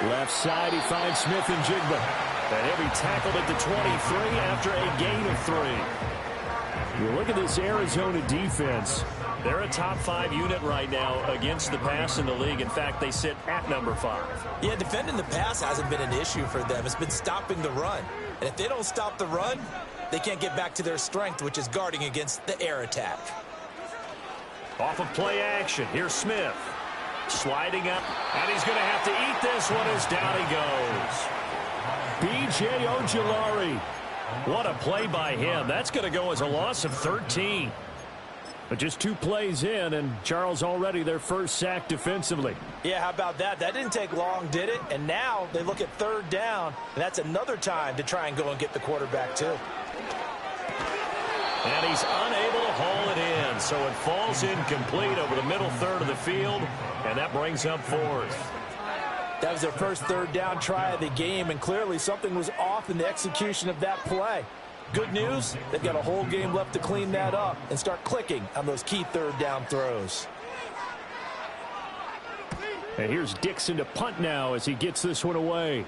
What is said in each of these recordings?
Left side, he finds Smith and Jigba. And he'll be tackled at the 23 after a gain of 3. You look at this Arizona defense. They're a top 5 unit right now against the pass in the league. In fact, they sit at number 5. Yeah, defending the pass hasn't been an issue for them. It's been stopping the run. And if they don't stop the run, they can't get back to their strength, which is guarding against the air attack. Off of play action, here's Smith. Sliding up, and he's going to have to eat this one as down he goes. B.J. Ojulari. What a play by him. That's going to go as a loss of 13. But just 2 plays in, and Charles already their first sack defensively. Yeah, how about that? That didn't take long, did it? And now they look at 3rd down, and that's another time to try and go and get the quarterback, too. And he's unable to haul it in, so it falls incomplete over the middle third of the field, and that brings up 4th. That was their first 3rd down try of the game, and clearly something was off in the execution of that play. Good news, they've got a whole game left to clean that up and start clicking on those key 3rd down throws. And here's Dixon to punt now as he gets this one away.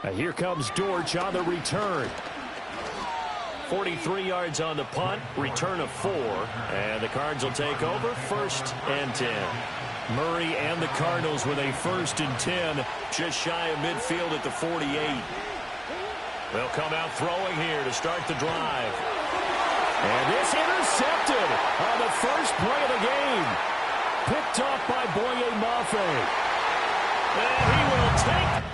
And here comes Dortch on the return. 43 yards on the punt, return of 4, and the Cards will take over 1st and 10. Murray and the Cardinals with a 1st and 10, just shy of midfield at the 48. They'll come out throwing here to start the drive. And this intercepted on the first play of the game. Picked off by Boye Mafe. And he will take.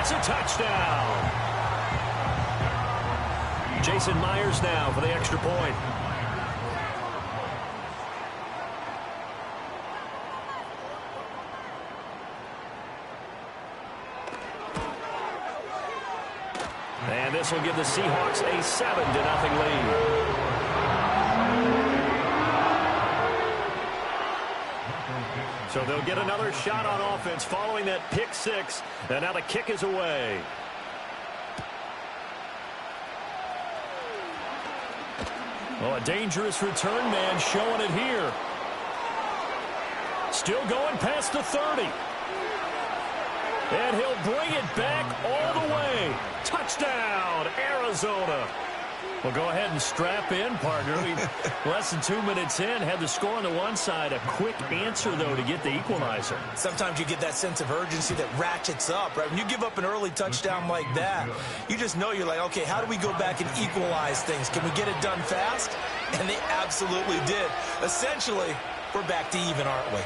It's a touchdown. Jason Myers now for the extra point. And this will give the Seahawks a 7-0 lead. So they'll get another shot on offense following that pick 6. And now the kick is away. Oh, a dangerous return man showing it here. Still going past the 30. And he'll bring it back all the way. Touchdown, Arizona. Well, go ahead and strap in, partner. Less than 2 minutes in, had the score on the one side. A quick answer, though, to get the equalizer. Sometimes you get that sense of urgency that ratchets up, right? When you give up an early touchdown like that, you just know you're like, okay, how do we go back and equalize things? Can we get it done fast? And they absolutely did. Essentially, we're back to even, aren't we?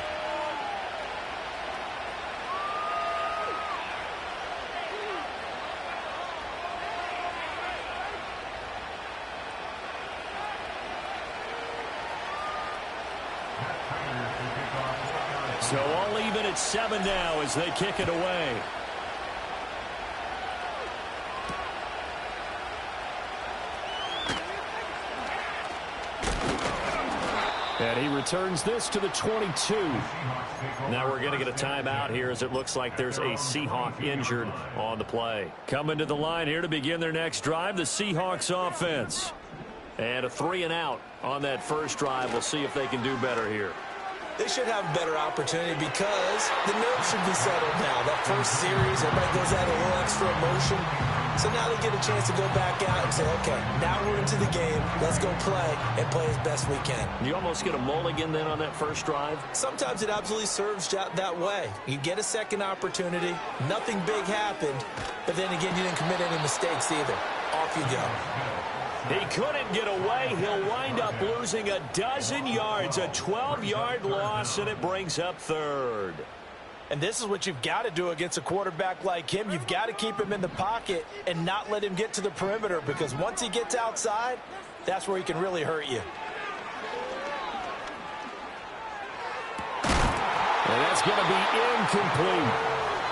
So all even at 7 now as they kick it away. And he returns this to the 22. Now we're going to get a timeout here as it looks like there's a Seahawk injured on the play. Coming to the line here to begin their next drive, the Seahawks offense. And a 3-and-out on that first drive. We'll see if they can do better here. They should have a better opportunity because the nerves should be settled now. That first series, everybody goes out a little extra emotion. So now they get a chance to go back out and say, okay, now we're into the game. Let's go play and play as best we can. You almost get a mulligan then on that first drive? Sometimes it absolutely serves that way. You get a second opportunity. Nothing big happened. But then again, you didn't commit any mistakes either. Off you go. He couldn't get away. He'll wind up losing a dozen yards, a 12-yard loss, and it brings up 3rd. And this is what you've got to do against a quarterback like him. You've got to keep him in the pocket and not let him get to the perimeter, because once he gets outside, that's where he can really hurt you. And that's going to be incomplete.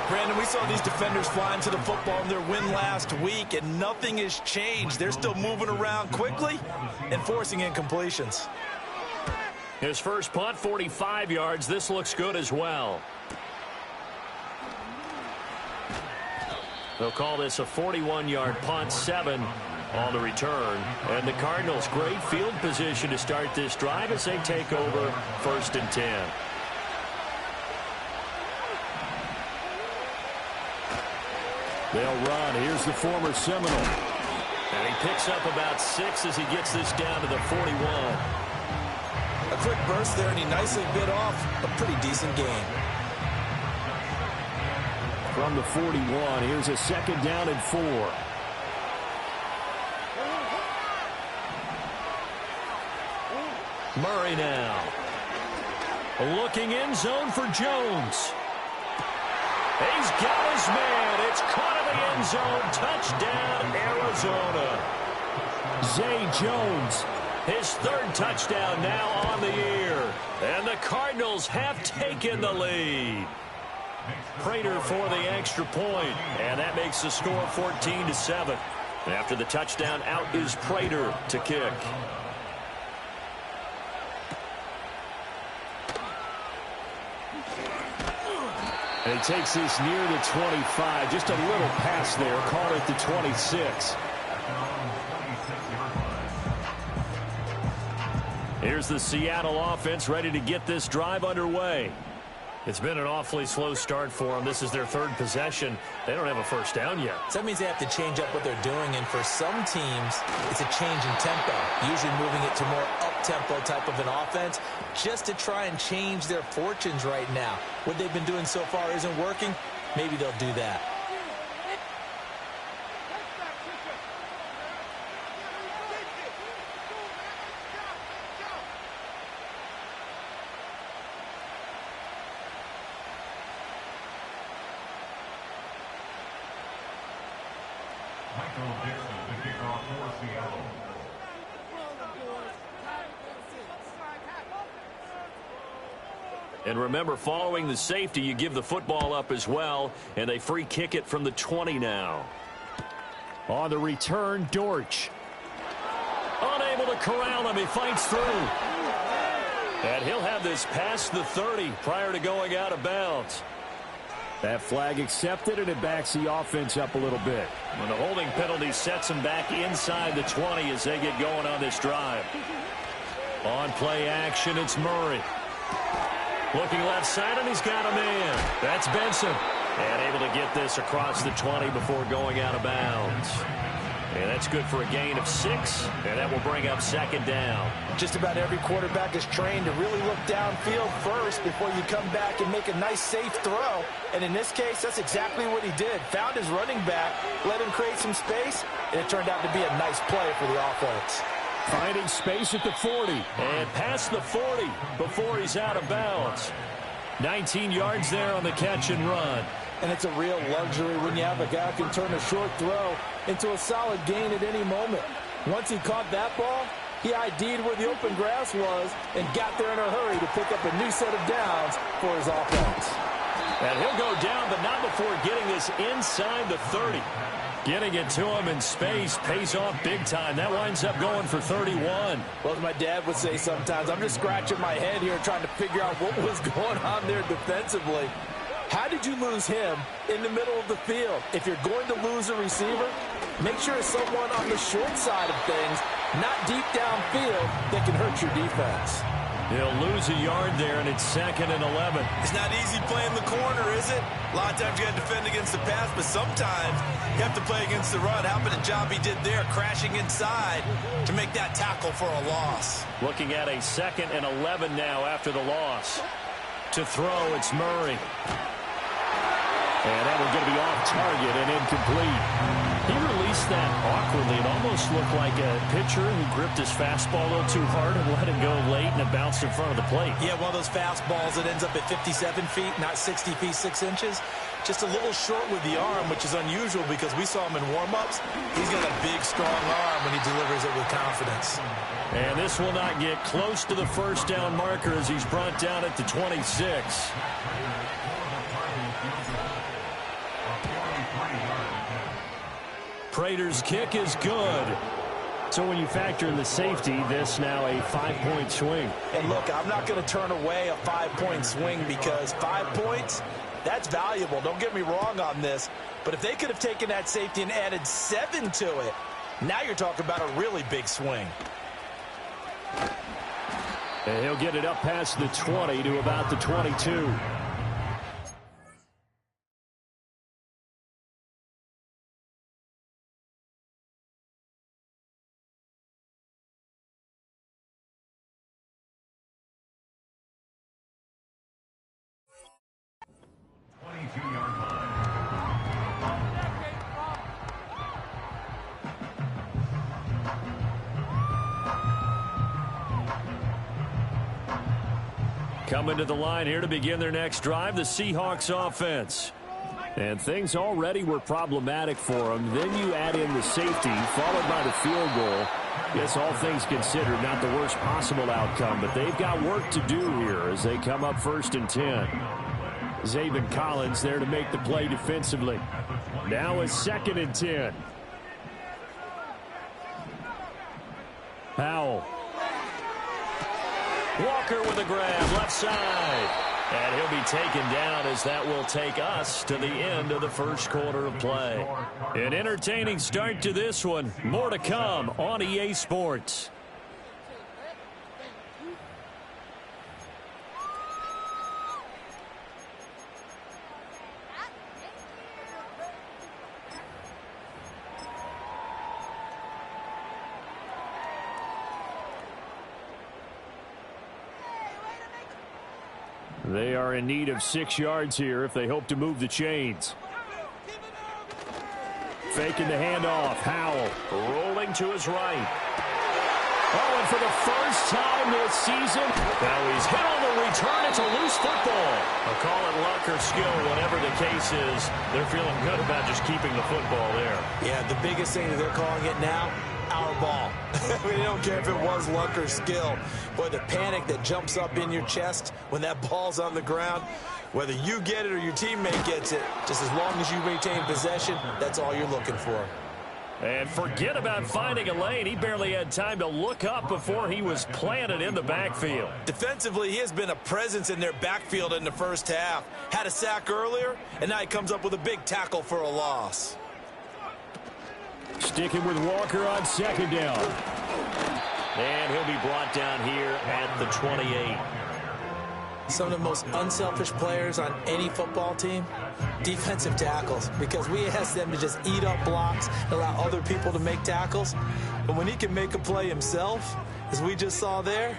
Brandon, we saw these defenders flying to the football in their win last week, and nothing has changed. They're still moving around quickly and forcing incompletions. His first punt, 45 yards. This looks good as well. They'll call this a 41-yard punt, 7 on the return. And the Cardinals, great field position to start this drive as they take over 1st and 10. They'll run. Here's the former Seminole. And he picks up about 6 as he gets this down to the 41. A quick burst there, and he nicely bit off a pretty decent gain. From the 41, here's a 2nd down and 4. Murray now. Looking end zone for Jones. He's got his man. It's caught in the end zone. Touchdown, Arizona. Zay Jones, his 3rd touchdown now on the year. And the Cardinals have taken the lead. Prater for the extra point, and that makes the score 14-7. After the touchdown, out is Prater to kick. And he takes this near the 25. Just a little pass there, caught at the 26. Here's the Seattle offense ready to get this drive underway. It's been an awfully slow start for them. This is their 3rd possession. They don't have a first down yet. So that means they have to change up what they're doing, and for some teams, it's a change in tempo, usually moving it to more up-tempo type of an offense just to try and change their fortunes right now. What they've been doing so far isn't working. Maybe they'll do that. And remember, following the safety, you give the football up as well, and they free kick it from the 20 now. On the return, Dortch. Unable to corral him. He fights through. And he'll have this past the 30 prior to going out of bounds. That flag accepted, and it backs the offense up a little bit. And the holding penalty sets them back inside the 20 as they get going on this drive. On play action, it's Murray. Looking left side, and he's got a man. That's Benson. And able to get this across the 20 before going out of bounds. And that's good for a gain of 6, and that will bring up 2nd down. Just about every quarterback is trained to really look downfield first before you come back and make a nice, safe throw. And in this case, that's exactly what he did. Found his running back, let him create some space, and it turned out to be a nice play for the offense. Finding space at the 40. And past the 40 before he's out of bounds. 19 yards there on the catch and run. And it's a real luxury when you have a guy who can turn a short throw into a solid gain at any moment. Once he caught that ball, he ID'd where the open grass was and got there in a hurry to pick up a new set of downs for his offense. And he'll go down, but not before getting this inside the 30. Getting it to him in space pays off big time. That winds up going for 31. Well, as my dad would say sometimes, I'm just scratching my head here trying to figure out what was going on there defensively. How did you lose him in the middle of the field? If you're going to lose a receiver, make sure it's someone on the short side of things, not deep downfield, that can hurt your defense. He'll lose a yard there, and it's 2nd and 11. It's not easy playing the corner, is it? A lot of times you got to defend against the pass, but sometimes you have to play against the run. How about the job he did there, crashing inside to make that tackle for a loss? Looking at a 2nd and 11 now after the loss. To throw, it's Murray. And that one's going to be off target and incomplete. He released that awkwardly. It almost looked like a pitcher who gripped his fastball a little too hard and let it go late, and it bounced in front of the plate. Yeah, one of those fastballs that ends up at 57 feet, not 60 feet, 6 inches. Just a little short with the arm, which is unusual because we saw him in warm-ups. He's got a big, strong arm when he delivers it with confidence. And this will not get close to the first down marker as he's brought down at the 26. Prater's kick is good. So when you factor in the safety, this now a 5-point swing. And look, I'm not going to turn away a 5-point swing because 5 points, that's valuable. Don't get me wrong on this. But if they could have taken that safety and added 7 to it, now you're talking about a really big swing. And he'll get it up past the 20 to about the 22. Coming to the line here to begin their next drive, the Seahawks offense. And things already were problematic for them. Then you add in the safety, followed by the field goal. Yes, all things considered, not the worst possible outcome, but they've got work to do here as they come up 1st and 10. Zaven Collins there to make the play defensively. Now it's 2nd and 10. Powell. Walker with a grab, left side. And he'll be taken down as that will take us to the end of the first quarter of play. An entertaining start to this one. More to come on EA Sports. They are in need of 6 yards here if they hope to move the chains. Faking the handoff. Howell rolling to his right. Oh, and for the first time this season, now he's hit on the return. It's a loose football. I'll call it luck or skill, whatever the case is. They're feeling good about just keeping the football there. Yeah, the biggest thing that they're calling it now, our ball. I mean, they don't care if it was luck or skill. Boy, the panic that jumps up in your chest when that ball's on the ground, whether you get it or your teammate gets it, just as long as you retain possession, that's all you're looking for. And forget about finding a lane. He barely had time to look up before he was planted in the backfield. Defensively, he has been a presence in their backfield in the first half. Had a sack earlier, and now he comes up with a big tackle for a loss. Sticking with Walker on 2nd down. And he'll be brought down here at the 28. Some of the most unselfish players on any football team, defensive tackles, because we ask them to just eat up blocks, allow other people to make tackles. But when he can make a play himself, as we just saw there,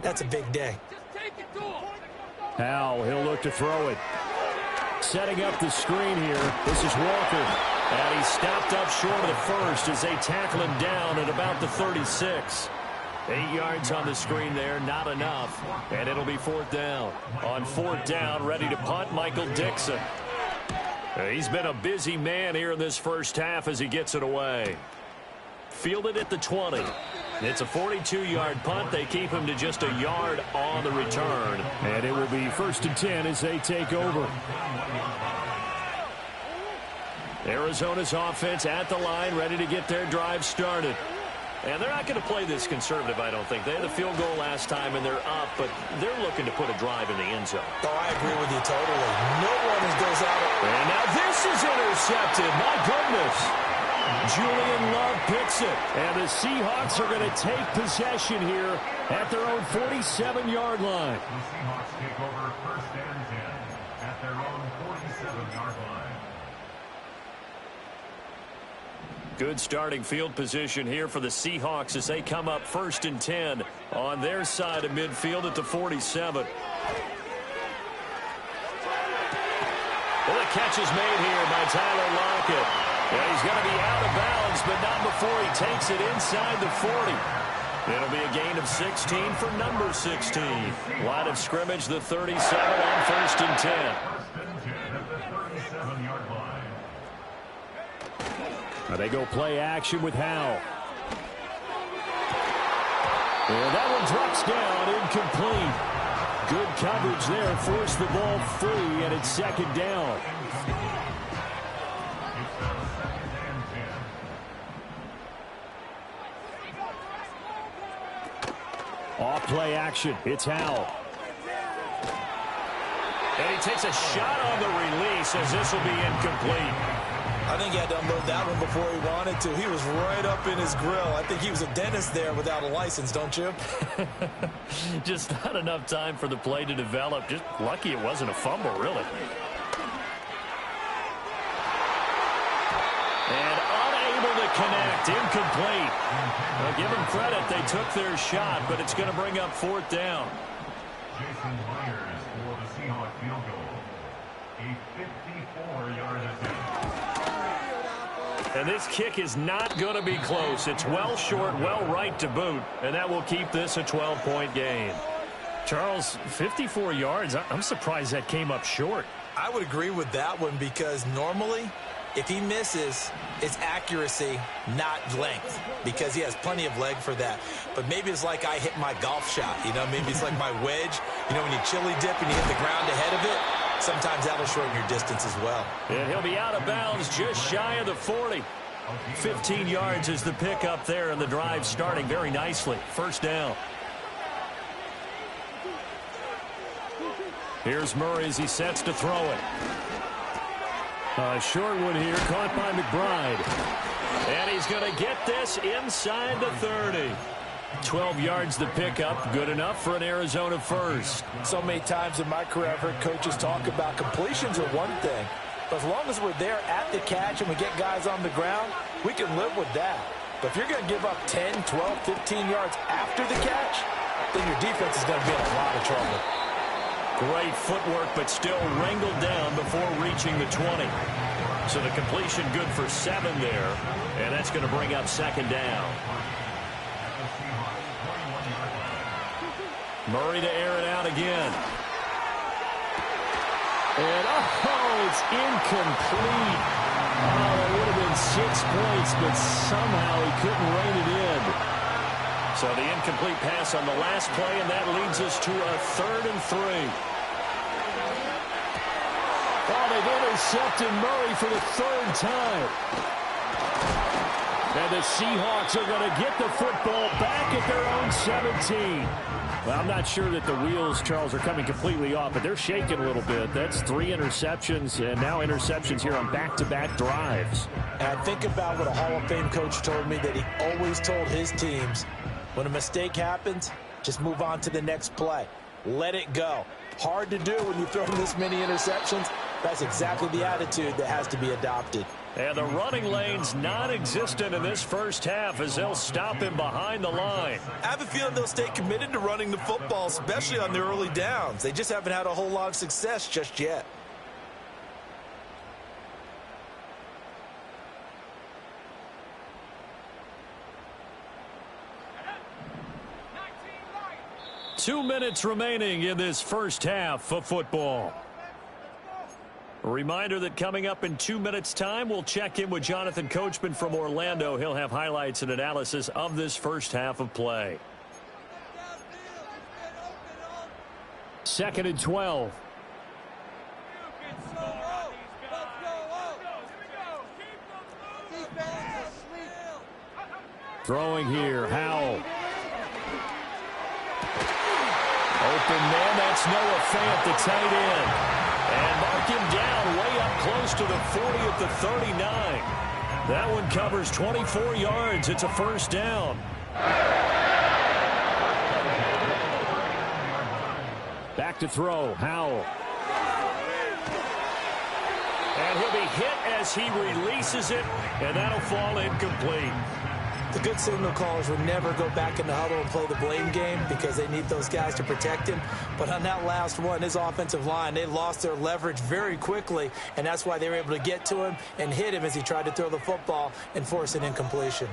that's a big day. Howell, he'll look to throw it. Setting up the screen here. This is Walker. And he stopped up short of the first as they tackle him down at about the 36. 8 yards on the screen there, not enough. And it'll be 4th down. On 4th down, ready to punt, Michael Dixon. He's been a busy man here in this first half as he gets it away. Fielded at the 20. It's a 42-yard punt. They keep him to just a yard on the return. And it will be 1st and 10 as they take over. Arizona's offense at the line, ready to get their drive started. And they're not going to play this conservative, I don't think. They had a field goal last time, and they're up, but they're looking to put a drive in the end zone. Oh, I agree with you totally. No one goes out. And now this is intercepted. My goodness. Julian Love picks it. And the Seahawks are going to take possession here at their own 47-yard line. The Seahawks take over 1st and 10 at their own 47-yard line. Good starting field position here for the Seahawks as they come up 1st and 10 on their side of midfield at the 47. Well, the catch is made here by Tyler Lockett. Yeah, he's going to be out of bounds, but not before he takes it inside the 40. It'll be a gain of 16 for number 16. Line of scrimmage, the 37 on 1st and 10. 37-yard line. Now they go play action with Howell. And that one drops down, incomplete. Good coverage there, forced the ball free, and it's 2nd down. Off play action, it's Howell. And he takes a shot on the release as this will be incomplete. I think he had to unload that one before he wanted to. He was right up in his grill. I think he was a dentist there without a license, don't you? Just not enough time for the play to develop. Just lucky it wasn't a fumble, really. And unable to connect. Incomplete. Well, give them credit. They took their shot, but it's going to bring up 4th down. Jason Myers for the Seahawks field goal. A 54-yard attempt. And this kick is not going to be close. It's well short, well right to boot, and that will keep this a 12-point game. Charles, 54 yards. I'm surprised that came up short. I would agree with that one because normally, if he misses, it's accuracy, not length, because he has plenty of leg for that. But maybe it's like I hit my golf shot, you know, maybe it's like my wedge. You know, when you chili dip and you hit the ground ahead of it, sometimes that'll shorten your distance as well. And he'll be out of bounds just shy of the 40. 15 yards is the pickup there, and the drive starting very nicely. 1st down. Here's Murray as he sets to throw it. Short one here, caught by McBride. And he's going to get this inside the 30. 12 yards the pickup, good enough for an Arizona first. So many times in my career I've heard coaches talk about completions are one thing, but as long as we're there at the catch and we get guys on the ground, we can live with that. But if you're going to give up 10, 12, 15 yards after the catch, then your defense is going to be in a lot of trouble. Great footwork, but still wrangled down before reaching the 20. So the completion good for 7 there, and that's going to bring up 2nd down. Murray to air it out again. And, it's incomplete. Oh, it would have been 6 points, but somehow he couldn't rein it in. So the incomplete pass on the last play, and that leads us to a 3rd and 3. Oh, they've intercepted Murray for the 3rd time. And the Seahawks are going to get the football back at their own 17. Well, I'm not sure that the wheels, Charles, are coming completely off, but they're shaking a little bit. That's 3 interceptions, and now interceptions here on back-to-back drives. And think about what a Hall of Fame coach told me, that he always told his teams, when a mistake happens, just move on to the next play. Let it go. Hard to do when you throw this many interceptions. That's exactly the attitude that has to be adopted. And the running lane's non-existent in this first half as they'll stop him behind the line. I have a feeling they'll stay committed to running the football, especially on the early downs. They just haven't had a whole lot of success just yet. Two minutes remaining in this first half of football. A reminder that coming up in 2 minutes' time, we'll check in with Jonathan Coachman from Orlando. He'll have highlights and analysis of this first half of play. 2nd and 12. Throwing here, Howell. Open man, that's Noah Fant, the tight end. And mark him down way up close to the 40 at the 39. That one covers 24 yards. It's a 1st down. Back to throw, Howell. And he'll be hit as he releases it, and that'll fall incomplete. The good signal callers would never go back in the huddle and play the blame game because they need those guys to protect him. But on that last one, his offensive line, they lost their leverage very quickly, and that's why they were able to get to him and hit him as he tried to throw the football and force an incompletion.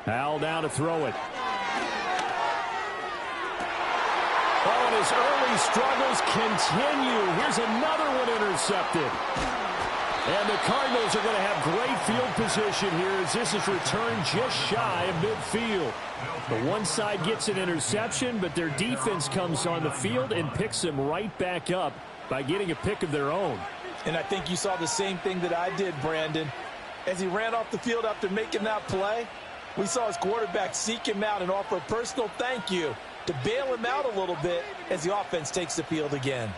Hal down to throw it. Oh, and his early struggles continue. Here's another one intercepted. And the Cardinals are going to have great field position here as this is returned just shy of midfield. The one side gets an interception, but their defense comes on the field and picks them right back up by getting a pick of their own. And I think you saw the same thing that I did, Brandon. As he ran off the field after making that play, we saw his quarterback seek him out and offer a personal thank you to bail him out a little bit as the offense takes the field again.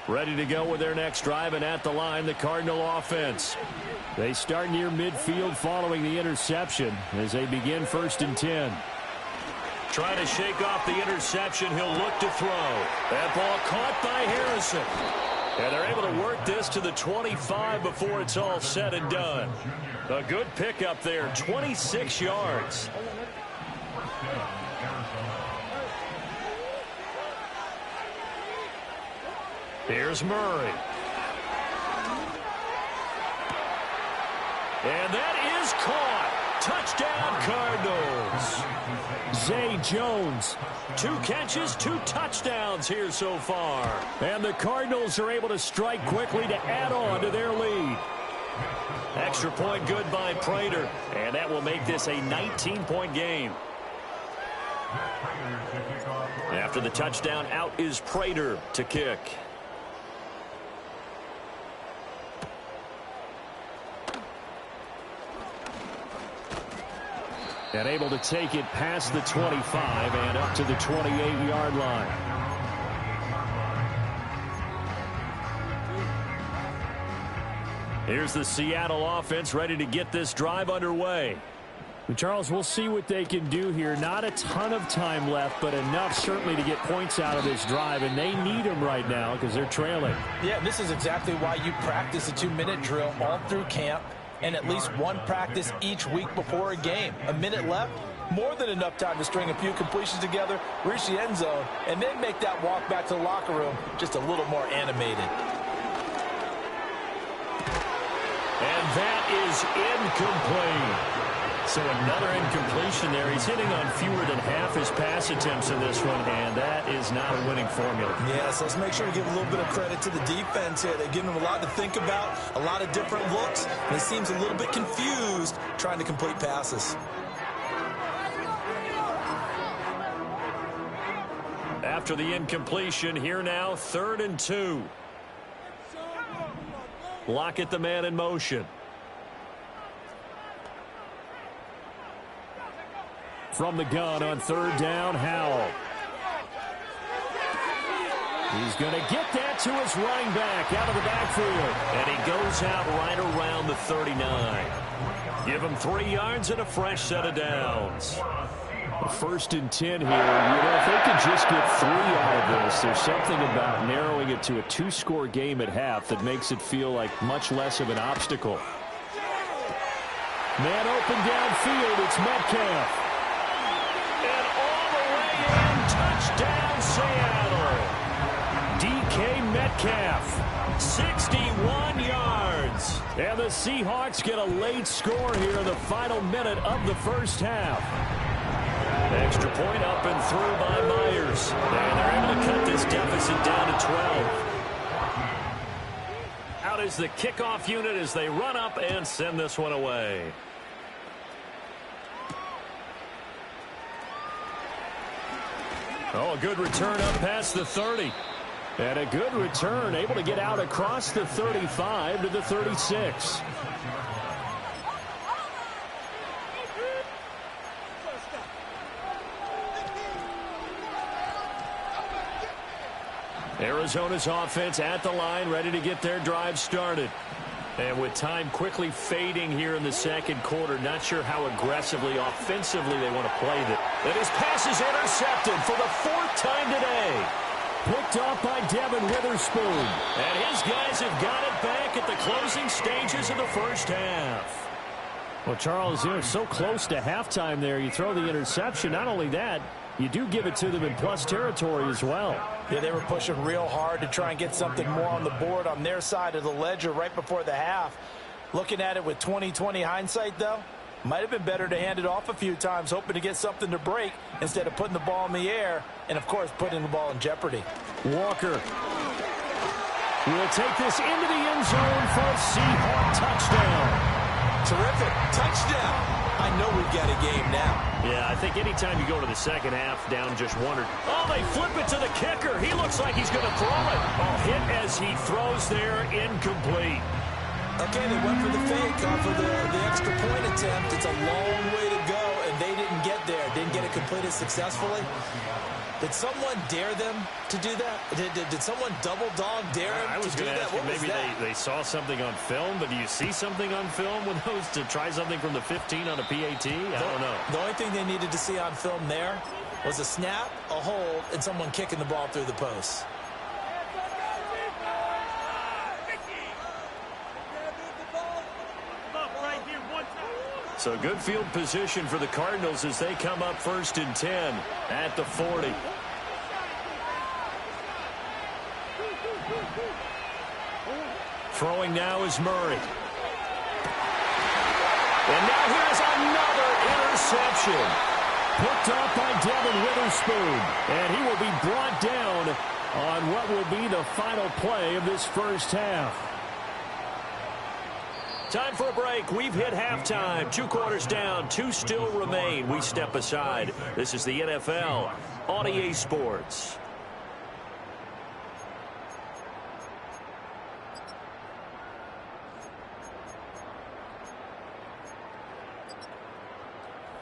Ready to go with their next drive, and at the line, the Cardinal offense. They start near midfield following the interception as they begin 1st and 10. Trying to shake off the interception, he'll look to throw. That ball caught by Harrison. And they're able to work this to the 25 before it's all said and done. A good pickup there, 26 yards. Here's Murray. And that is caught. Touchdown, Cardinals. Zay Jones. 2 catches, 2 touchdowns here so far. And the Cardinals are able to strike quickly to add on to their lead. Extra point good by Prater. And that will make this a 19-point game. After the touchdown, out is Prater to kick. And able to take it past the 25 and up to the 28-yard line. Here's the Seattle offense ready to get this drive underway. Charles, we'll see what they can do here. Not a ton of time left, but enough certainly to get points out of this drive, and they need them right now because they're trailing. Yeah, this is exactly why you practice a 2-minute drill all through camp and at least one practice each week before a game. A minute left, more than enough time to string a few completions together, reach the end zone, and then make that walk back to the locker room just a little more animated. And that is incomplete. So another incompletion there. He's hitting on fewer than half his pass attempts in this one, and that is not a winning formula. Yeah, so let's make sure to give a little bit of credit to the defense here. They're giving him a lot to think about, a lot of different looks, and he seems a little bit confused trying to complete passes. After the incompletion, here now, 3rd and 2. Lockett, the man in motion. From the gun on 3rd down, Howell. He's going to get that to his running back out of the backfield. And he goes out right around the 39. Give him 3 yards and a fresh set of downs. 1st and 10 here. If they could just get 3 out of this, there's something about narrowing it to a 2-score game at half that makes it feel like much less of an obstacle. Man open downfield, it's Metcalf. And all the way in, touchdown Seattle. DK Metcalf, 61 yards. And the Seahawks get a late score here in the final minute of the first half. Extra point up and through by Myers. And they're able to cut this deficit down to 12. Out is the kickoff unit as they run up and send this one away. Oh, a good return up past the 30. And a good return, able to get out across the 35 to the 36. Arizona's offense at the line, ready to get their drive started. And with time quickly fading here in the second quarter, not sure how aggressively, offensively they want to play that. And his pass is intercepted for the 4th time today. Picked off by Devin Witherspoon. And his guys have got it back at the closing stages of the first half. Well, Charles, you're so close to halftime there. You throw the interception. Not only that, you do give it to them in plus territory as well. Yeah, they were pushing real hard to try and get something more on the board on their side of the ledger right before the half. Looking at it with 20/20 hindsight, though, might have been better to hand it off a few times, hoping to get something to break instead of putting the ball in the air and, of course, putting the ball in jeopardy. Walker will take this into the end zone for a Seahawk touchdown. Terrific. Touchdown. I know we've got a game now. Yeah, I think anytime you go to the second half down just one or... Oh, they flip it to the kicker. He looks like he's going to throw it. Oh, hit as he throws there, incomplete. Okay, they went for the fake off of the extra point attempt. It's a long way to go, and they didn't get there. Didn't get it completed successfully. Did someone dare them to do that? Did someone double dog dare them to do that? Ask you, maybe they saw something on film, but do you see something on film with those to try something from the 15 on a PAT? I don't know. The only thing they needed to see on film there was a snap, a hold, and someone kicking the ball through the post. So good field position for the Cardinals as they come up 1st and 10 at the 40. Throwing now is Murray. And now here's another interception. Picked up by Devin Witherspoon. And he will be brought down on what will be the final play of this first half. Time for a break. We've hit halftime. 2 quarters down. 2 still remain. We step aside. This is the NFL on EA Sports.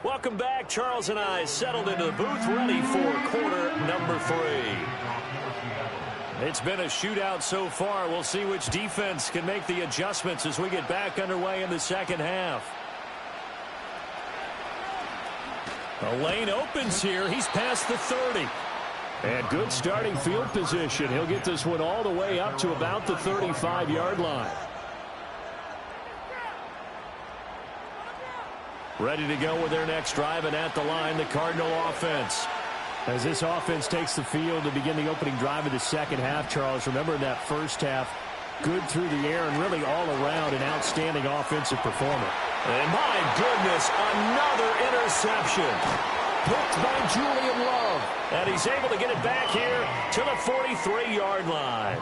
Welcome back. Charles and I settled into the booth, ready for quarter number 3. It's been a shootout so far. We'll see which defense can make the adjustments as we get back underway in the second half. The lane opens here. He's past the 30. And good starting field position. He'll get this one all the way up to about the 35-yard line. Ready to go with their next drive, and at the line, the Cardinal offense. As this offense takes the field to begin the opening drive of the second half, Charles, remember in that first half, good through the air and really all around an outstanding offensive performer. And my goodness, another interception. Picked by Julian Love. And he's able to get it back here to the 43-yard line.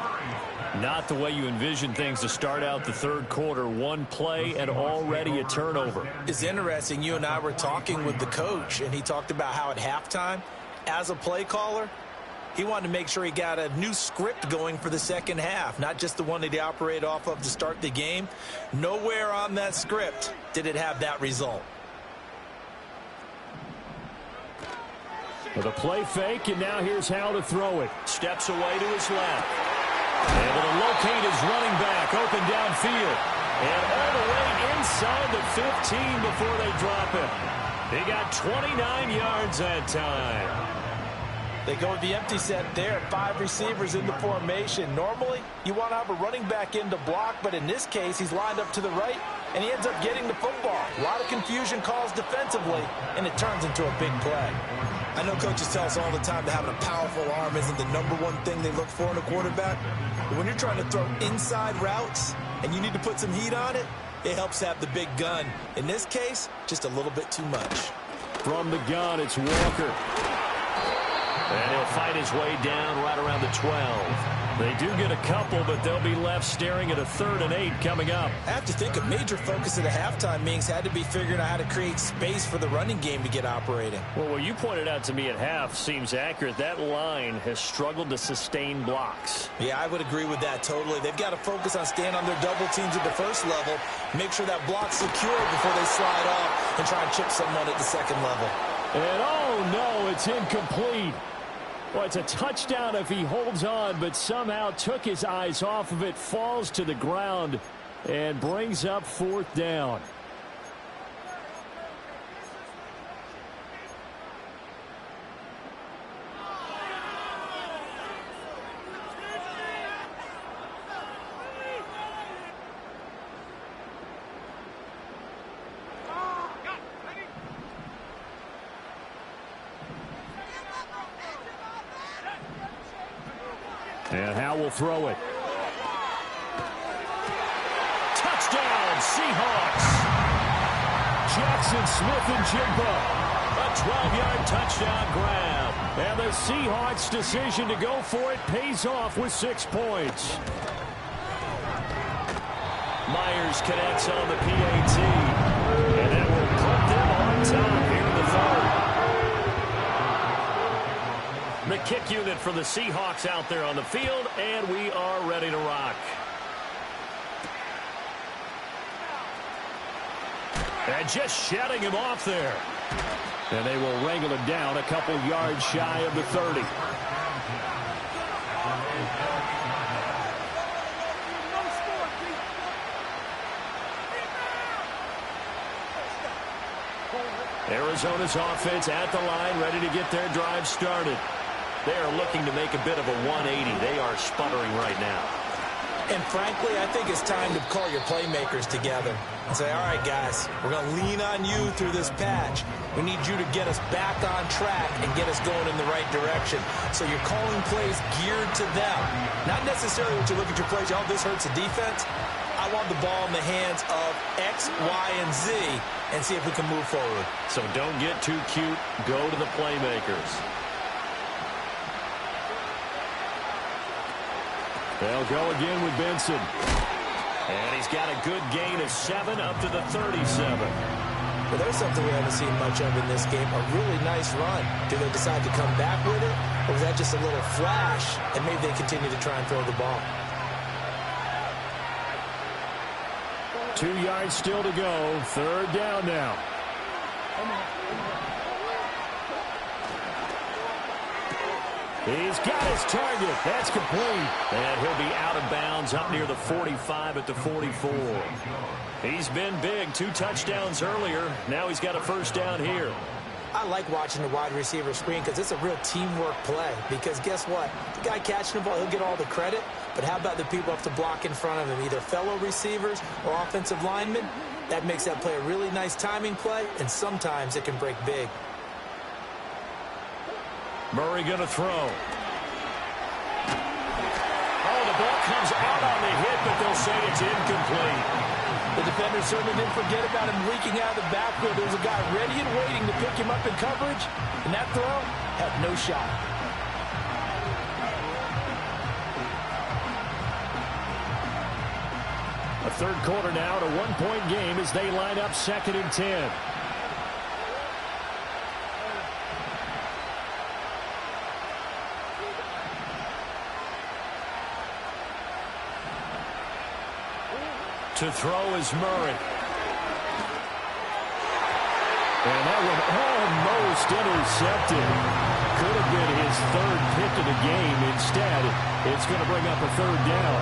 Not the way you envision things to start out the third quarter. One play and already a turnover. It's interesting. You and I were talking with the coach, and he talked about how at halftime, as a play caller, he wanted to make sure he got a new script going for the second half, not just the one that he operated off of to start the game. Nowhere on that script did it have that result. With a play fake, and now here's how to throw it. Steps away to his left. Able to locate his running back, open downfield. And all the way inside the 15 before they drop him. He got 29 yards that time. They go with the empty set there. 5 receivers in the formation. Normally, you want to have a running back in to block, but in this case, he's lined up to the right, and he ends up getting the football. A lot of confusion calls defensively, and it turns into a big play. I know coaches tell us all the time that having a powerful arm isn't the #1 thing they look for in a quarterback. But when you're trying to throw inside routes and you need to put some heat on it, it helps have the big gun. In this case, just a little bit too much. From the gun, it's Walker. And he'll fight his way down right around the 12. They do get a couple, but they'll be left staring at a 3rd and 8 coming up. I have to think a major focus of the halftime meetings had to be figuring out how to create space for the running game to get operating. Well, what you pointed out to me at half seems accurate. That line has struggled to sustain blocks. Yeah, I would agree with that totally. They've got to focus on staying on their double teams at the first level, make sure that block's secure before they slide off and try and chip someone at the second level. And oh no, it's incomplete. Well, it's a touchdown if he holds on, but somehow took his eyes off of it, falls to the ground, and brings up 4th down. And Howe will throw it. Touchdown, Seahawks. Jackson Smith-Njigba. A 12-yard touchdown grab. And the Seahawks' decision to go for it pays off with 6 points. Myers connects on the PAT. And that will put them on top here in the third. The kick unit for the Seahawks out there on the field, and we are ready to rock. And just shutting him off there. And they will wrangle him down a couple yards shy of the 30. Arizona's offense at the line, ready to get their drive started. They are looking to make a bit of a 180. They are sputtering right now. And frankly, I think it's time to call your playmakers together and say, all right, guys, we're going to lean on you through this patch. We need you to get us back on track and get us going in the right direction. So you're calling plays geared to them. Not necessarily when you look at your plays, oh, this hurts the defense. I want the ball in the hands of X, Y, and Z and see if we can move forward. So don't get too cute. Go to the playmakers. They'll go again with Benson. And he's got a good gain of 7 up to the 37. Well, there's something we haven't seen much of in this game, a really nice run. Do they decide to come back with it, or was that just a little flash, and maybe they continue to try and throw the ball? 2 yards still to go. Third down now. He's got his target. That's complete. And he'll be out of bounds up near the 45 at the 44. He's been big. 2 touchdowns earlier. Now he's got a first down here. I like watching the wide receiver screen because it's a real teamwork play. Because guess what? The guy catching the ball, he'll get all the credit. But how about the people who have to block in front of him, either fellow receivers or offensive linemen? That makes that play a really nice timing play, and sometimes it can break big. Murray going to throw. Oh, the ball comes out on the hit, but they'll say it's incomplete. The defender certainly didn't forget about him leaking out of the backfield. There was a guy ready and waiting to pick him up in coverage, and that throw had no shot. A third quarter now, a 1-point game as they line up 2nd and 10. To throw is Murray. And that one almost intercepted. Could have been his 3rd pick of the game. Instead, it's going to bring up a 3rd down.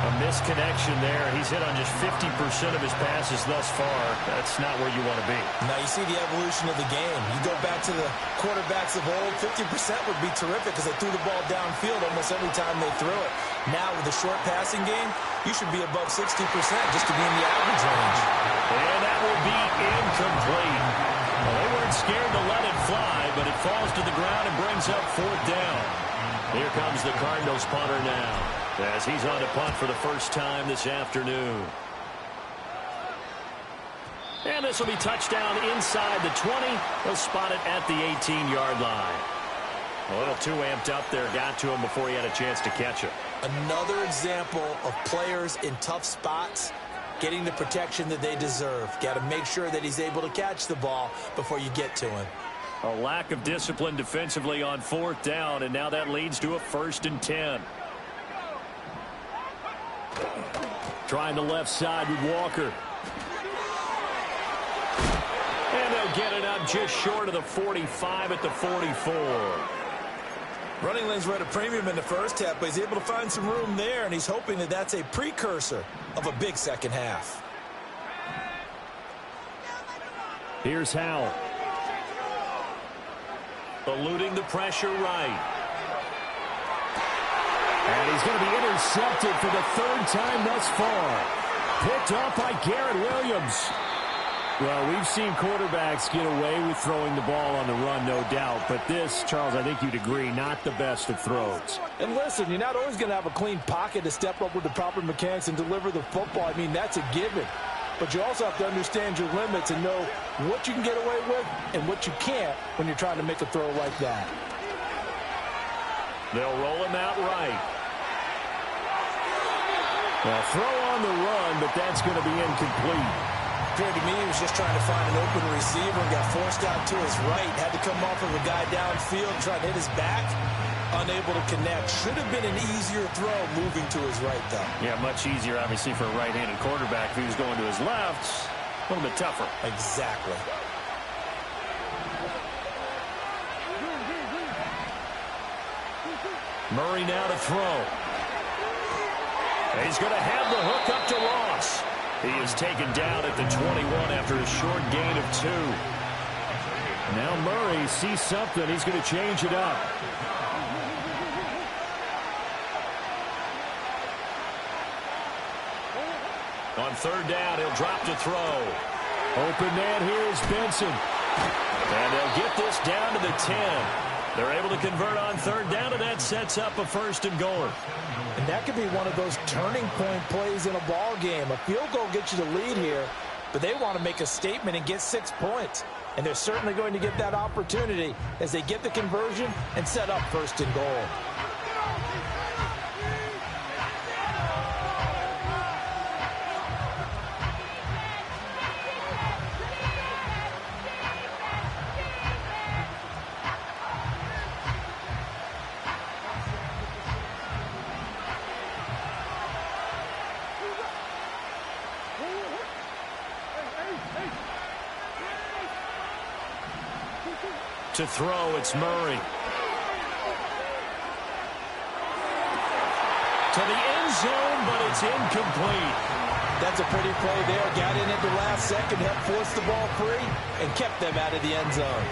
A misconnection there. He's hit on just 50% of his passes thus far. That's not where you want to be. Now you see the evolution of the game. You go back to the quarterbacks of old, 50% would be terrific because they threw the ball downfield almost every time they threw it. Now with the short passing game, you should be above 60% just to be in the average range. And that will be incomplete. Well, they weren't scared to let it fly, but it falls to the ground and brings up 4th down. Here comes the Cardinals punter now, as he's on to punt for the first time this afternoon. And this will be touchdown inside the 20. They'll spot it at the 18-yard line. A little too amped up there. Got to him before he had a chance to catch it. Another example of players in tough spots getting the protection that they deserve. Got to make sure that he's able to catch the ball before you get to him. A lack of discipline defensively on 4th down, and now that leads to a 1st and 10. Trying the left side with Walker. And they'll get it up just short of the 45 at the 44. Running lanes were at a premium in the first half, but he's able to find some room there, and he's hoping that that's a precursor of a big second half. Here's Howell. Eluding the pressure right. And he's going to be intercepted for the 3rd time thus far. Picked up by Garrett Williams. Well, we've seen quarterbacks get away with throwing the ball on the run, no doubt. But this, Charles, I think you'd agree, not the best of throws. And listen, you're not always going to have a clean pocket to step up with the proper mechanics and deliver the football. I mean, that's a given. But you also have to understand your limits and know what you can get away with and what you can't when you're trying to make a throw like that. They'll roll him out right. Well, throw on the run, but that's going to be incomplete. Appeared to me he was just trying to find an open receiver and got forced out to his right. Had to come off of a guy downfield, trying to hit his back. Unable to connect. Should have been an easier throw moving to his right, though. Yeah, much easier, obviously, for a right-handed quarterback. If he was going to his left, a little bit tougher. Exactly. Murray now to throw. He's going to have the hook up to Ross. He is taken down at the 21 after a short gain of 2. Now Murray sees something. He's going to change it up. On third down, he'll drop to throw. Open man here is Benson. And they'll get this down to the 10. They're able to convert on third down, and that sets up a first and goal. And that could be one of those turning point plays in a ball game. A field goal gets you the lead here, but they want to make a statement and get 6 points. And they're certainly going to get that opportunity as they get the conversion and set up first and goal. To throw, it's Murray. To the end zone, but it's incomplete. That's a pretty play there. Got in at the last second, helped force the ball free, and kept them out of the end zone.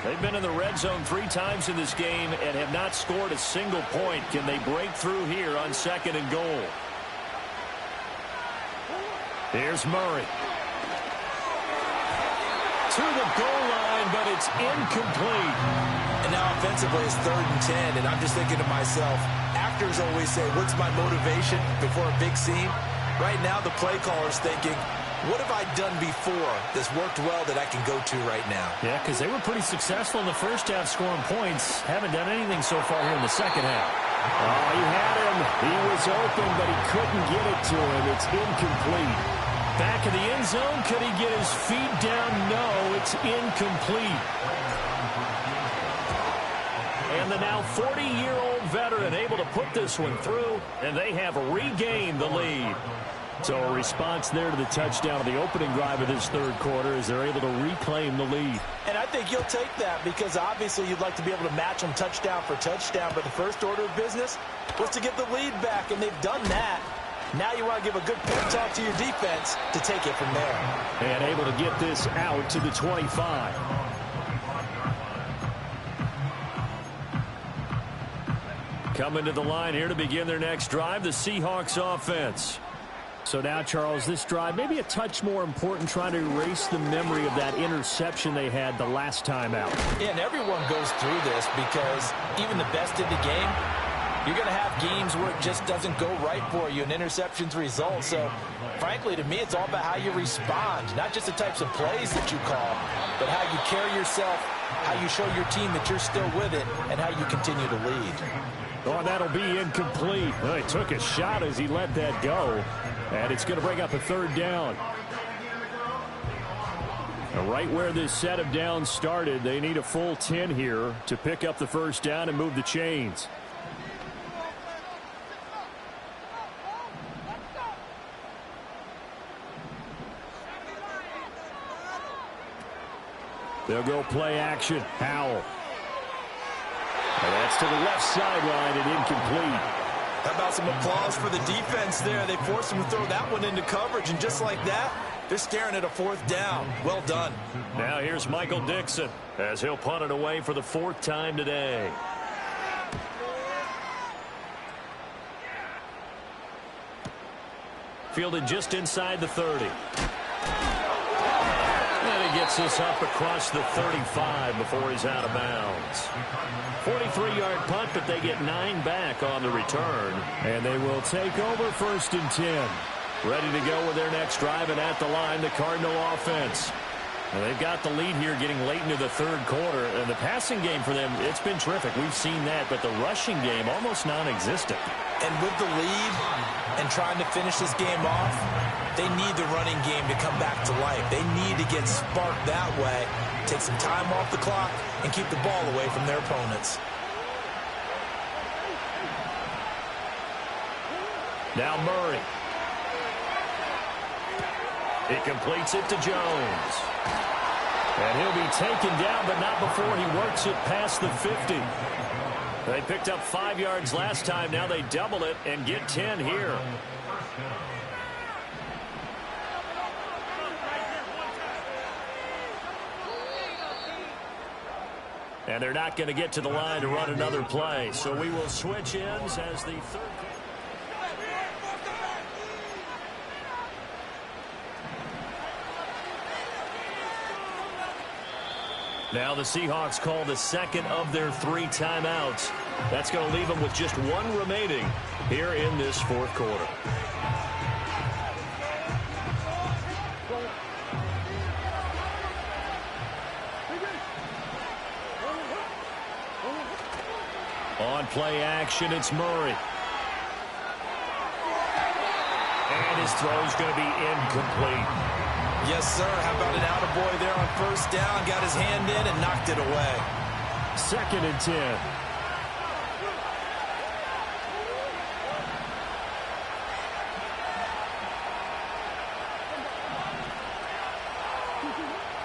They've been in the red zone 3 times in this game and have not scored a single point. Can they break through here on second and goal? Here's Murray. To the goal line, but it's incomplete. And now offensively it's 3rd and 10, and I'm just thinking to myself, actors always say, what's my motivation before a big scene? Right now the play caller's thinking, what have I done before that's worked well that I can go to right now? Yeah, because they were pretty successful in the first half scoring points. Haven't done anything so far here in the second half. Oh, he had him. He was open, but he couldn't get it to him. It's incomplete. Back in the end zone. Could he get his feet down? No, it's incomplete. And the now 40-year-old veteran able to put this one through, and they have regained the lead. So a response there to the touchdown of the opening drive of this third quarter as they're able to reclaim the lead. And I think you'll take that because obviously you'd like to be able to match them touchdown for touchdown, but the first order of business was to get the lead back, and they've done that. Now you want to give a good pep talk to your defense to take it from there. And able to get this out to the 25. Coming to the line here to begin their next drive, the Seahawks offense. So now, Charles, this drive maybe a touch more important, trying to erase the memory of that interception they had the last time out. Yeah, and everyone goes through this because even the best in the game, you're going to have games where it just doesn't go right for you and interceptions result. So, frankly, to me, it's all about how you respond, not just the types of plays that you call, but how you carry yourself, how you show your team that you're still with it, and how you continue to lead. Oh, that'll be incomplete. Well, he took a shot as he let that go. And it's going to bring up a third down. Right where this set of downs started, they need a full 10 here to pick up the first down and move the chains. They'll go play action. Howell. And that's to the left sideline and incomplete. How about some applause for the defense there? They forced him to throw that one into coverage, and just like that, They're staring at a 4th down. Well done. Now here's Michael Dixon as he'll punt it away for the 4th time today. Fielded just inside the 30. And he gets this up across the 35 before he's out of bounds. 43-yard punt, but they get 9 back on the return. And they will take over 1st and 10. Ready to go with their next drive, and at the line, the Cardinal offense. And they've got the lead here getting late into the 3rd quarter. And the passing game for them, it's been terrific. We've seen that, but the rushing game almost non-existent. And with the lead and trying to finish this game off, they need the running game to come back to life. They need to get sparked that way, take some time off the clock, and keep the ball away from their opponents. Now Murray. He completes it to Jones. And he'll be taken down, but not before he works it past the 50. They picked up 5 yards last time. Now they double it and get 10 here. And they're not going to get to the line to run another play. So we will switch ends as the 3rd. Now the Seahawks call the 2nd of their 3 timeouts. That's going to leave them with just 1 remaining here in this 4th quarter. On play action, it's Murray. And his throw's going to be incomplete. Yes, sir. How about an attaboy there on 1st down? Got his hand in and knocked it away. 2nd and 10.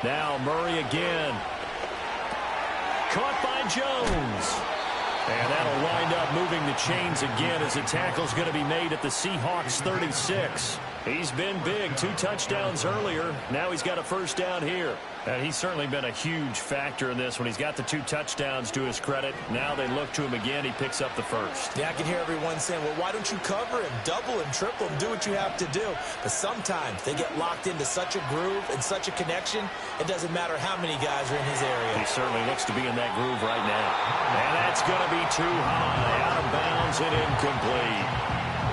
Now Murray again. Caught by Jones. And that'll wind up moving the chains again as the tackle's going to be made at the Seahawks 36. He's been big. 2 touchdowns earlier. Now he's got a 1st down here. And he's certainly been a huge factor in this when he's got the 2 touchdowns to his credit. Now they look to him again. He picks up the 1st. Yeah, I can hear everyone saying, well, why don't you cover him, double him, triple him, do what you have to do. But sometimes they get locked into such a groove and such a connection, it doesn't matter how many guys are in his area. He certainly looks to be in that groove right now. And that's going to be too high, out of bounds and incomplete.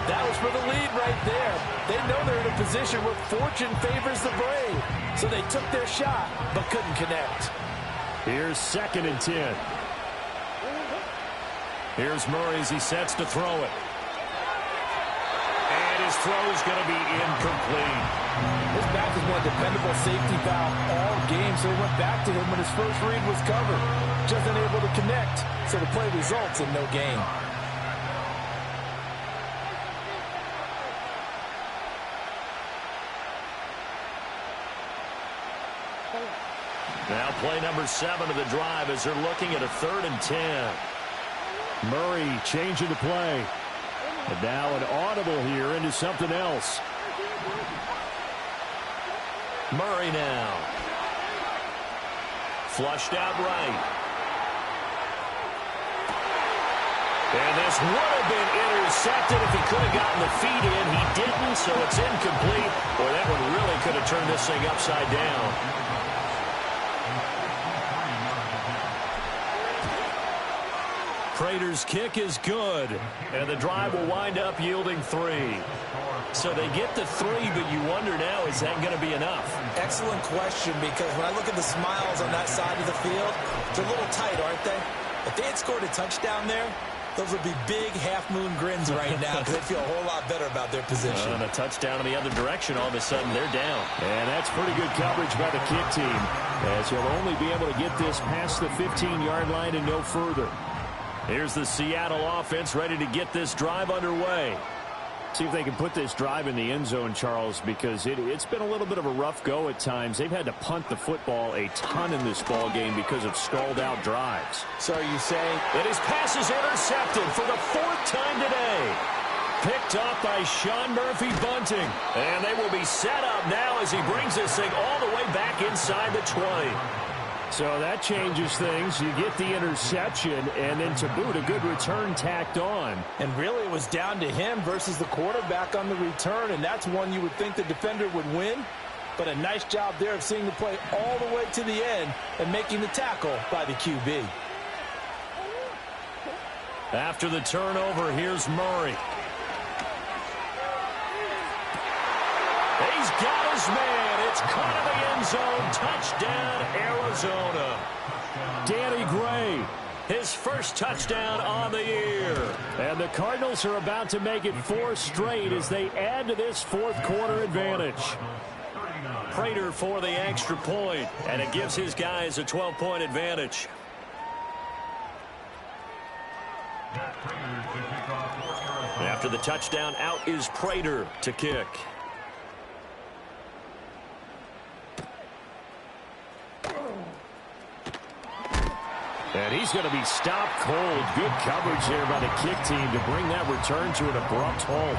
That was for the lead right there. They know they're in a position where fortune favors the brave. So they took their shot, but couldn't connect. Here's 2nd and 10. Here's Murray as he sets to throw it. And his throw is going to be incomplete. His back has been a dependable safety valve all game, so he went back to him when his first read was covered. Just unable to connect, so the play results in no gain. Now play number 7 of the drive as they're looking at a 3rd and 10. Murray changing the play. And now an audible here into something else. Murray now. Flushed out right. And this would have been intercepted if he could have gotten the feet in. He didn't, so it's incomplete. Boy, that one really could have turned this thing upside down. Prater's kick is good, and the drive will wind up yielding 3. So they get the 3, but you wonder now, is that going to be enough? Excellent question, because when I look at the smiles on that side of the field, they're a little tight, aren't they? If they had scored a touchdown there, those would be big half-moon grins right now because they feel a whole lot better about their position. And a touchdown in the other direction, all of a sudden they're down. And that's pretty good coverage by the kick team, as he'll only be able to get this past the 15-yard line and no further. Here's the Seattle offense ready to get this drive underway. See if they can put this drive in the end zone, Charles, because it's been a little bit of a rough go at times. They've had to punt the football a ton in this ball game because of stalled out drives. So are you saying that his pass is intercepted for the 4th time today? Picked off by Sean Murphy-Bunting. And they will be set up now as he brings this thing all the way back inside the 20. So that changes things. You get the interception, and then to boot, a good return tacked on. And really, it was down to him versus the quarterback on the return, and that's one you would think the defender would win. But a nice job there of seeing the play all the way to the end and making the tackle by the QB. After the turnover, here's Murray. He's got his man. It's caught in the end zone. Touchdown, Arizona. Danny Gray, his first touchdown on the year. And the Cardinals are about to make it 4 straight as they add to this fourth quarter advantage. Prater for the extra point, and it gives his guys a 12-point advantage. After the touchdown, out is Prater to kick. And he's going to be stopped cold. Good coverage there by the kick team to bring that return to an abrupt halt.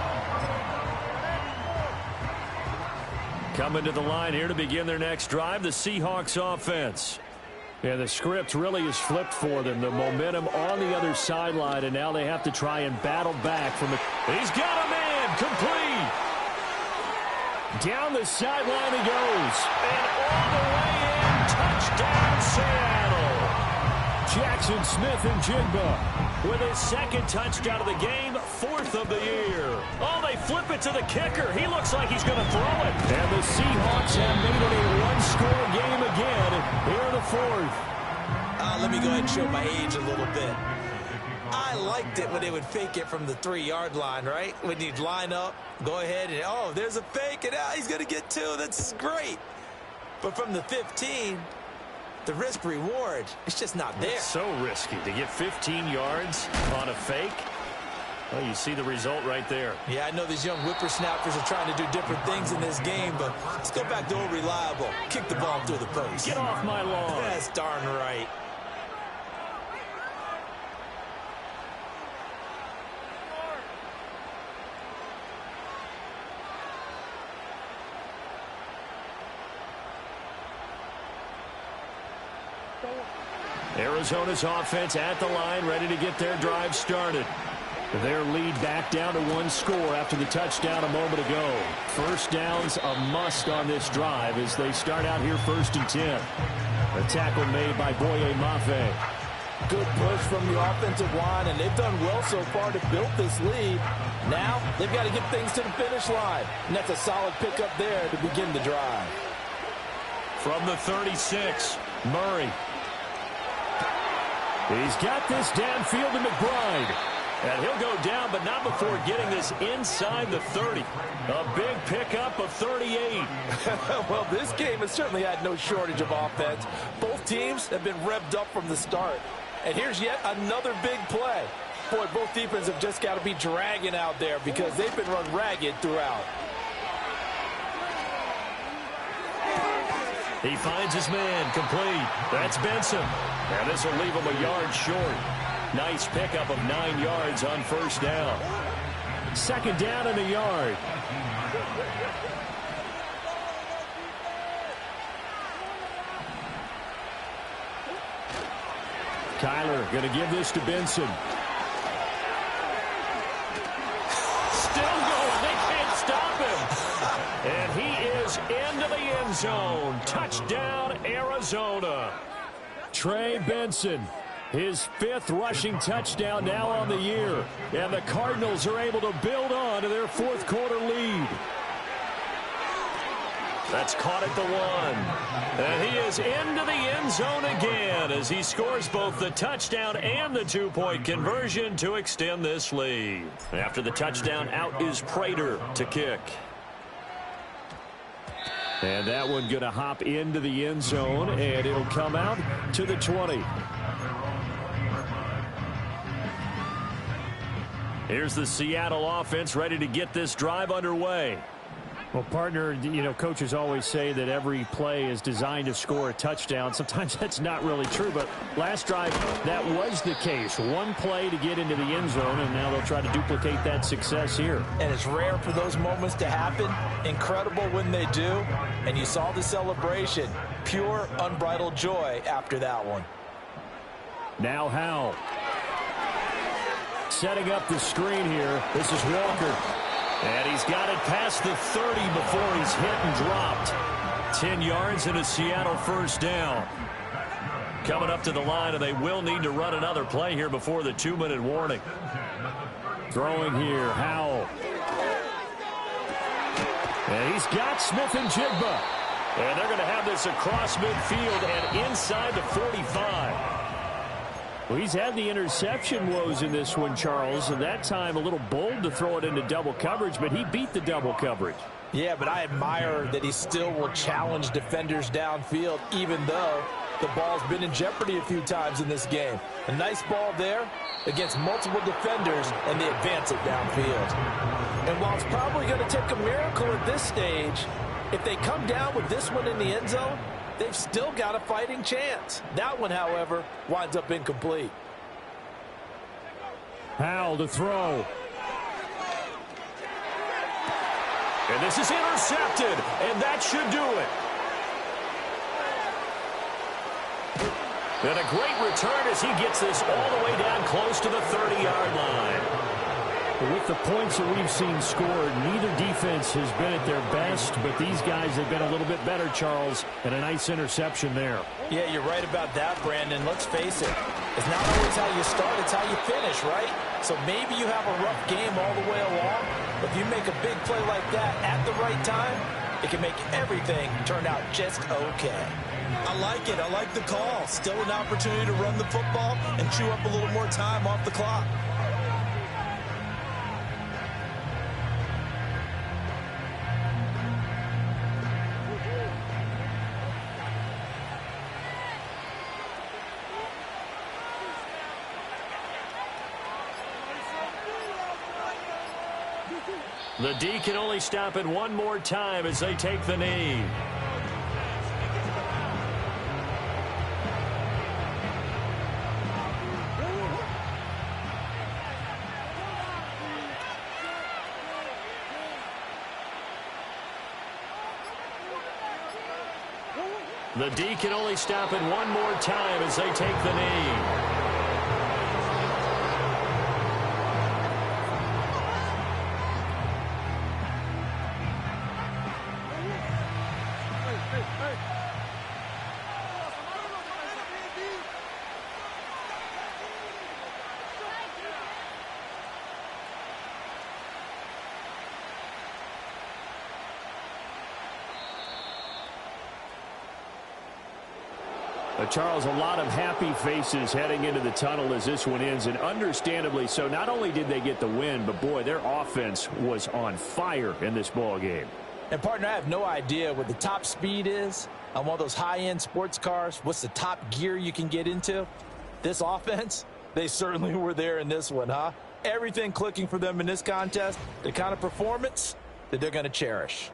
Coming to the line here to begin their next drive, the Seahawks offense. And the script really is flipped for them. The momentum on the other sideline, and now they have to try and battle back from the... He's got a man, complete. Down the sideline he goes. And all the way in, touchdown Seattle. Jackson Smith and Jigba with his second touchdown of the game, 4th of the year. Oh, they flip it to the kicker. He looks like he's going to throw it. And the Seahawks have made it a one-score game again here in the 4th. Let me go ahead and show my age a little bit. I liked it when they would fake it from the 3-yard line, right? When you'd line up, go ahead and, oh, there's a fake, and he's going to get 2. That's great. But from the 15... the risk-reward, it's just not there. It's so risky to get 15 yards on a fake. Well, you see the result right there. Yeah, I know these young whippersnappers are trying to do different things in this game, but let's go back to old reliable. Kick the ball through the post. Get off my lawn. That's darn right. Arizona's offense at the line, ready to get their drive started. Their lead back down to 1 score after the touchdown a moment ago. First down's a must on this drive as they start out here 1st and 10. A tackle made by Boye Mafe. Good push from the offensive line, and they've done well so far to build this lead. Now they've got to get things to the finish line, and that's a solid pickup there to begin the drive. From the 36, Murray. He's got this downfield to McBride. And he'll go down, but not before getting this inside the 30. A big pickup of 38. Well, this game has certainly had no shortage of offense. Both teams have been revved up from the start. And here's yet another big play. Boy, both defenses have just got to be dragging out there because they've been run ragged throughout. He finds his man, complete. That's Benson. And this will leave him a yard short. Nice pickup of 9 yards on first down. Second down and a yard. Kyler going to give this to Benson. Still going. They can't stop him. And he is into the end zone. Touchdown, Arizona. Trey Benson, his 5th rushing touchdown now on the year. And the Cardinals are able to build on to their 4th quarter lead. That's caught at the 1. And he is into the end zone again as he scores both the touchdown and the 2-point conversion to extend this lead. After the touchdown, out is Prater to kick. And that one going to hop into the end zone, and it'll come out to the 20. Here's the Seattle offense ready to get this drive underway. Well, partner, you know, coaches always say that every play is designed to score a touchdown. Sometimes that's not really true, but last drive, that was the case. One play to get into the end zone, and now they'll try to duplicate that success here. And it's rare for those moments to happen. Incredible when they do. And you saw the celebration. Pure, unbridled joy after that one. Now Howell. Setting up the screen here. This is Walker. And he's got it past the 30 before he's hit and dropped. 10 yards and a Seattle first down. Coming up to the line, and they will need to run another play here before the 2-minute warning. Throwing here, Howell. And he's got Smith and Jigba. And they're going to have this across midfield and inside the 45. Well, he's had the interception woes in this one, Charles, and that time a little bold to throw it into double coverage, but he beat the double coverage. Yeah, but I admire that he still will challenge defenders downfield, even though the ball's been in jeopardy a few times in this game. A nice ball there against multiple defenders, and they advance it downfield. And while it's probably going to take a miracle at this stage, if they come down with this one in the end zone, they've still got a fighting chance. That one, however, winds up incomplete. Howell to throw. And this is intercepted, and that should do it. And a great return as he gets this all the way down close to the 30-yard line. With the points that we've seen scored, neither defense has been at their best, but these guys have been a little bit better, Charles, and a nice interception there. Yeah, you're right about that, Brandon. Let's face it. It's not always how you start, it's how you finish, right? So maybe you have a rough game all the way along, but if you make a big play like that at the right time, it can make everything turn out just okay. I like it. I like the call. Still an opportunity to run the football and chew up a little more time off the clock. The D can only stop it one more time as they take the knee. The D can only stop it one more time as they take the knee. Charles, a lot of happy faces heading into the tunnel as this one ends, and understandably so. Not only did they get the win, but, boy, their offense was on fire in this ball game. And, partner, I have no idea what the top speed is on one of those high-end sports cars. What's the top gear you can get into? This offense, they certainly were there in this one, huh? Everything clicking for them in this contest, the kind of performance that they're going to cherish.